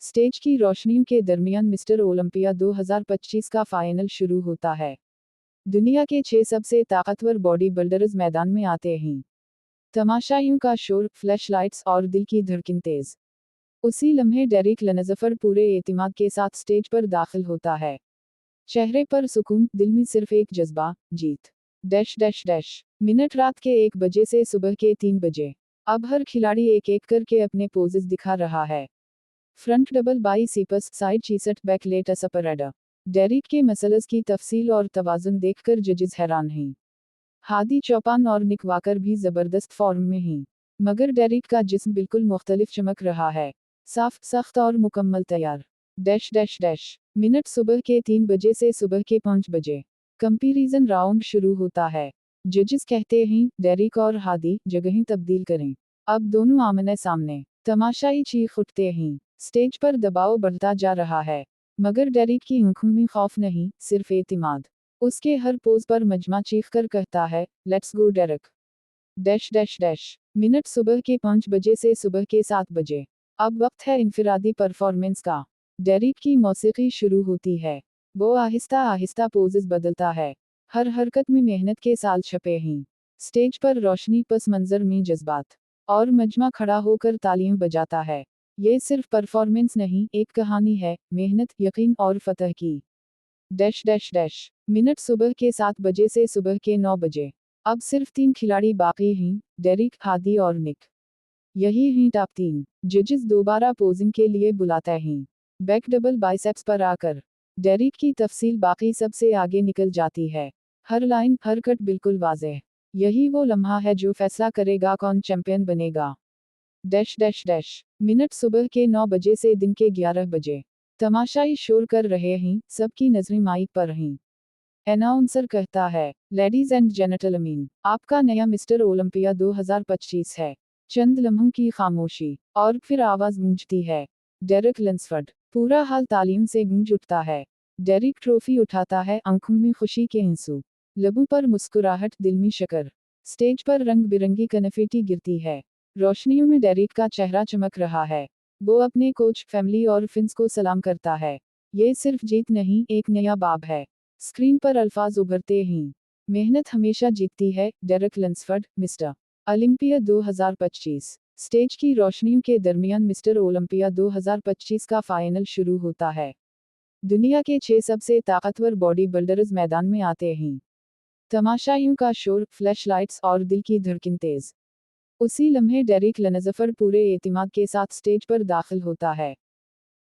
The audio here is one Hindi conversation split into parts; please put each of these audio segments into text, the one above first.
स्टेज की रोशनियों के दरमियान मिस्टर ओलंपिया 2025 का फाइनल शुरू होता है। दुनिया के 6 सबसे ताकतवर बॉडी बिल्डर्स मैदान में आते हैं। तमाशाइयों का शोर, फ्लैश लाइट्स और दिल की धड़कन तेज। उसी लम्हे डेरिक लनजफर पूरे एतिमाद के साथ स्टेज पर दाखिल होता है। चेहरे पर सुकून, दिल में सिर्फ एक जज्बा, जीत। Dash dash dash. मिनट रात के 1 बजे से सुबह के 3 बजे। अब हर खिलाड़ी एक एक करके अपने पोजेस दिखा रहा है। Front double biceps, side chest, back lats upper एडर। डेरिक के मसल्स की तफसील और तवाजुन देखकर जजेस हैरान हैं। हादी चौपान और निक वाकर भी जबरदस्त फॉर्म में हैं। मगर डेरिक का जिस्म बिल्कुल मुख्तलिफ चमक रहा है। साफ, सख्त और मुकम्मल तैयार। Dash dash dash. मिनट सुबह के 3 बजे से सुबह के 5 बजे। कंपैरिजन राउंड शुरू होता है। जजेस कहते हैं, डेरिक और हादी, जगहें तब्दील करें। अब दोनों आमने सामने। तमाशाई चीख उठते हैं। स्टेज पर दबाव बढ़ता जा रहा है। मगर डेरिक की आंखों में खौफ नहीं, सिर्फ एतिमाद। उसके हर पोज पर मजमा चीख कर कहता है, let's go Derek. Dash dash dash. Minute सुबह के 5 बजे से सुबह के 7 बजे। अब वक्त है इनफिरादी परफॉर्मेंस का। डेरिक की मौसीकी शुरू होती है। वो आहिस्ता आहिस्ता पोजेस बदलता है। हर हरकत में मेहनत के साल छपे हैं। स्टेज पर रोशनी, पस मंजर में जज्बात। और मजमा खड़ा होकर तालियां बजाता है। ये सिर्फ परफॉर्मेंस नहीं, एक कहानी है, मेहनत, यकीन और फतह की। Dash dash dash. मिनट सुबह के 7 बजे से सुबह के 9 बजे। अब सिर्फ 3 खिलाड़ी बाकी हैं, डेरिक, हादी और निक। यही हैं टॉप 3। जजेस दोबारा पोजिंग के लिए बुलाते हैं। बैक डबल बाइसेप्स पर आकर डेरिक की तफसील बाकी सबसे आगे निकल जाती है। हर लाइन, हर कट बिल्कुल वाज़ेह। यही वो लम्हा है जो फैसला करेगा कौन चैंपियन बनेगा। Dash dash dash. मिनट सुबह के 9 बजे से दिन के 11 बजे। तमाशाई शोर कर रहे हैं, सबकी नजरें माइक पर हैं। अनाउंसर कहता है, लेडीज एंड जेंटलमैन, आपका नया मिस्टर ओलंपिया 2025 है। चंद लम्हों की खामोशी, और फिर आवाज गूंजती है, डेरिक लंसफर्ड। पूरा हाल तालीम से गूंज उठता है। डेरिक ट्रॉफी उठाता है, आंखों में खुशी के आंसू, लबों पर मुस्कुराहट, दिल में शकर। स्टेज पर रंग बिरंगी कनफेटी गिरती है। रोशनियों में डेरिक का चेहरा चमक रहा है। वो अपने कोच, फैमिली और फिंस को सलाम करता है। ये सिर्फ जीत नहीं, एक नया बाब है। स्क्रीन पर अल्फाज उभरते हैं। मेहनत हमेशा जीतती है, Derek Lunsford, mister Olympia 2025। Stage की रोशनियों के दरमियान मिस्टर ओलंपिया 2025 का फाइनल शुरू होता है। दुनिया के 6 सबसे ताकतवर बॉडी बिल्डर्स मैदान में आते हैं। तमाशाइयों का शोर, फ्लैश लाइट्स और दिल की धड़कन तेज। उसी लम्हे डेरिक लनजफर पूरे एतिमाद के साथ स्टेज पर दाखिल होता है।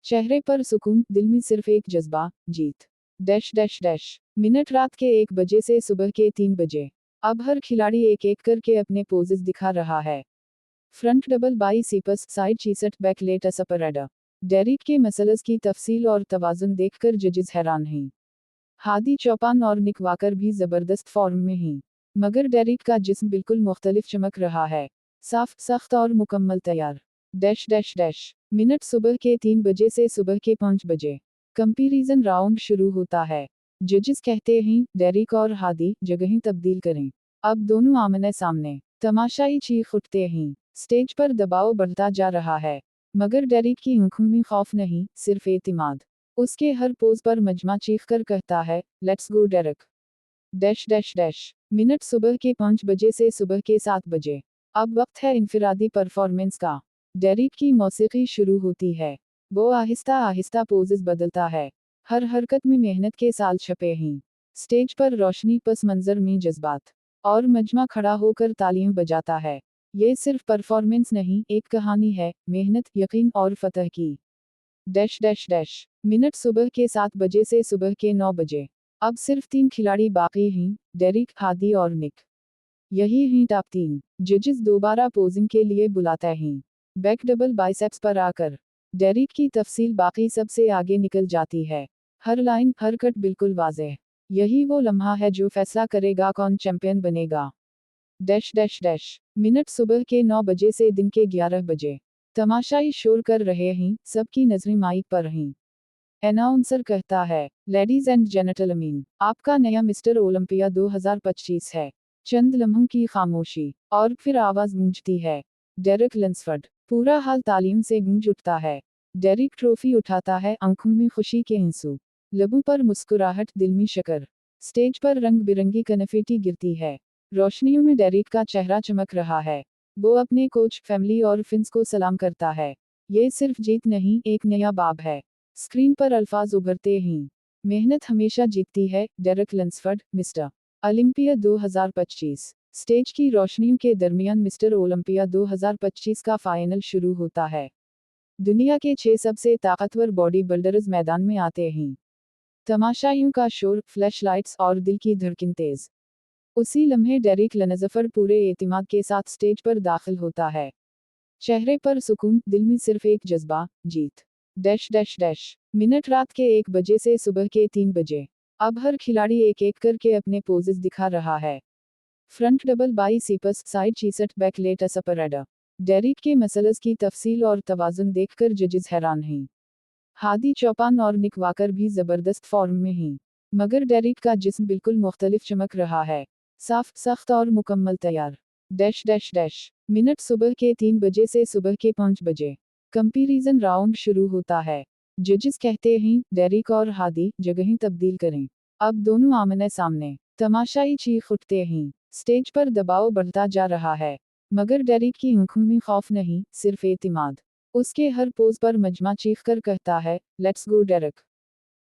चेहरे पर सुकून, दिल में सिर्फ एक जज्बा, जीत। Dash dash dash. मिनट रात के 1 बजे से सुबह के 3 बजे। अब हर खिलाड़ी एक एक करके अपने पोजेस दिखा रहा है। Front double biceps, side chest, back lats upper एडर। डेरिक के मसल्स की तफसील और तवाजुन देखकर जजेस हैरान हैं। हादी चौपान और निक वाकर भी जबरदस्त फॉर्म में हैं। मगर डेरिक का जिस्म बिल्कुल मुख्तलिफ चमक रहा है। साफ, सख्त और मुकम्मल तैयार। Dash dash dash. मिनट सुबह के 3 बजे से सुबह के 5 बजे। कंपैरिजन राउंड शुरू होता है। जजेस कहते हैं, डेरिक और हादी, जगहें तब्दील करें। अब दोनों आमने सामने। तमाशाई चीख उठते हैं। स्टेज पर दबाव बढ़ता जा रहा है। मगर डेरिक की आंखों में खौफ नहीं, सिर्फ एतिमाद। उसके हर पोज पर मजमा चीख कर कहता है, let's go Derek. Dash dash dash. Minute सुबह के 5 बजे से सुबह के 7 बजे। अब वक्त है इनफिरादी परफॉर्मेंस का। डेरिक की मौसीकी शुरू होती है। वो आहिस्ता आहिस्ता पोजेस बदलता है। हर हरकत में मेहनत के साल छपे हैं। स्टेज पर रोशनी, पस मंजर में जज्बात। और मजमा खड़ा होकर तालियां बजाता है। ये सिर्फ परफॉर्मेंस नहीं, एक कहानी है, मेहनत, यकीन और फतह की। Dash dash dash. मिनट सुबह के 7 बजे से सुबह के 9 बजे। अब सिर्फ 3 खिलाड़ी बाकी हैं, डेरिक, हादी और निक। यही हैं टॉप 3। जजेस दोबारा पोजिंग के लिए बुलाते हैं। बैक डबल बाइसेप्स पर आकर डेरिक की तफसील बाकी सबसे आगे निकल जाती है। हर लाइन, हर कट बिल्कुल वाज़ेह। यही वो लम्हा है जो फैसला करेगा कौन चैंपियन बनेगा। Dash dash dash. मिनट सुबह के 9 बजे से दिन के 11 बजे। तमाशाई शोर कर रहे हैं, सबकी नजरें माइक पर हैं। अनाउंसर कहता है, लेडीज एंड जेंटलमैन, आपका नया मिस्टर ओलंपिया 2025 है। चंद लम्हों की खामोशी, और फिर आवाज गूंजती है, डेरिक लंसफर्ड। पूरा हाल तालीम से गूंज उठता है। डेरिक ट्रॉफी उठाता है, आंखों में खुशी के आंसू, लबों पर मुस्कुराहट, दिल में शकर। स्टेज पर रंग बिरंगी कनफेटी गिरती है, रोशनियों में डेरिक का चेहरा चमक रहा है। वो अपने कोच, फैमिली और फिंस को सलाम करता है। ये सिर्फ जीत नहीं, एक नया बाब है। स्क्रीन पर अल्फाज उभरते ही, मेहनत हमेशा जीतती है। Derek Lunsford, mister Olympia 2025। Stage की रोशनियों के दरमियान मिस्टर ओलंपिया 2025 का फाइनल शुरू होता है। दुनिया के 6 सबसे ताकतवर बॉडी बिल्डर्स मैदान में आते हैं। तमाशाइयों का शोर, फ्लैश लाइट्स और दिल की धड़कन तेज। उसी लम्हे डेरिक लंसफर्ड पूरे एतिमाद के साथ स्टेज पर दाखिल होता है। चेहरे पर सुकून, दिल में सिर्फ एक जज्बा, जीत। Dash dash dash. मिनट रात के 1 बजे से सुबह के 3 बजे। अब हर खिलाड़ी एक एक करके अपने पोजेस दिखा रहा है। Front double biceps, side chest, back lats upper एडर। डेरिक के मसल्स की तफसील और तवाज़ुन देखकर जजेस हैरान हैं। हादी चौपान और निक वाकर भी ज़बरदस्त फॉर्म में हैं। मगर डेरिक का जिस्म बिल्कुल मुख्तलिफ चमक रहा है। साफ, सख्त और मुकम्मल तैयार। Dash dash dash. मिनट सुबह के 3 बजे से सुबह के 5 बजे। कंपैरिजन राउंड शुरू होता है। जजेस कहते हैं, डेरिक और हादी, जगहें तब्दील करें। अब दोनों आमने सामने। तमाशाई चीख उठते हैं। स्टेज पर दबाव बढ़ता जा रहा है। मगर डेरिक की आंखों में खौफ नहीं, सिर्फ एतिमाद। उसके हर पोज पर मजमा चीख कर कहता है, let's go Derek.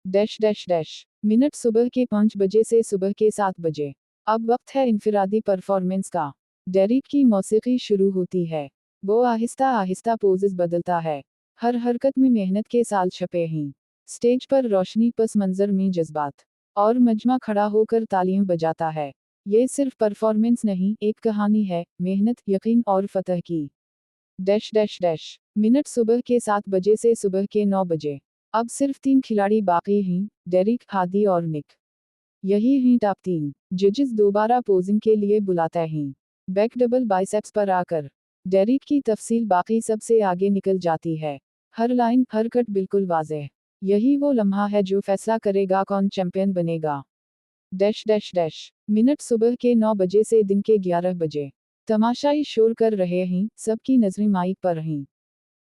Dash dash dash. Minute सुबह के 5 बजे से सुबह के 7 बजे। अब वक्त है इनफिरादी परफॉर्मेंस का। डेरिक की मौसीकी शुरू होती है। वो आहिस्ता आहिस्ता पोजेस बदलता है। हर हरकत में मेहनत के साल छपे हैं। स्टेज पर रोशनी, पस मंजर में जज्बात। और मजमा खड़ा होकर तालियां बजाता है। ये सिर्फ परफॉर्मेंस नहीं, एक कहानी है, मेहनत, यकीन और फतह की। Dash dash dash. मिनट सुबह के 7 बजे से सुबह के 9 बजे। अब सिर्फ 3 खिलाड़ी बाकी हैं, डेरिक, हादी और निक। यही हैं टॉप 3। जजेस दोबारा पोजिंग के लिए बुलाते हैं। बैक डबल बाइसेप्स पर आकर डेरिक की तफसील बाकी सबसे आगे निकल जाती है। हर लाइन, हर कट बिल्कुल वाज़ेह। यही वो लम्हा है जो फैसला करेगा कौन चैंपियन बनेगा। Dash dash dash. मिनट सुबह के 9 बजे से दिन के 11 बजे। तमाशाई शोर कर रहे हैं, सबकी नजरें माइक पर हैं।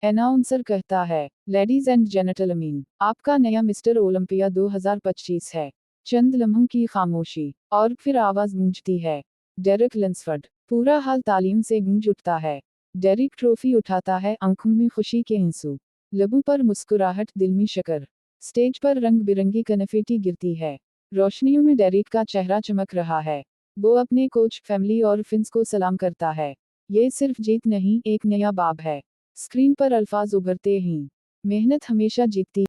अनाउंसर कहता है, लेडीज एंड जेंटलमैन, आपका नया मिस्टर ओलंपिया 2025 है। चंद लम्हों की खामोशी, और फिर आवाज गूंजती है, डेरिक लंसफर्ड। पूरा हाल तालीम से गूंज उठता है। डेरिक ट्रॉफी उठाता है, आंखों में खुशी के आंसू, लबों पर मुस्कुराहट, दिल में शकर। स्टेज पर रंग बिरंगी कनफेटी गिरती है, रोशनियों में डेरिक का चेहरा चमक रहा है। वो अपने कोच, फैमिली और फिंस को सलाम करता है। ये सिर्फ जीत नहीं, एक नया बाब है। स्क्रीन पर अल्फाज उभरते हैं, मेहनत हमेशा जीतती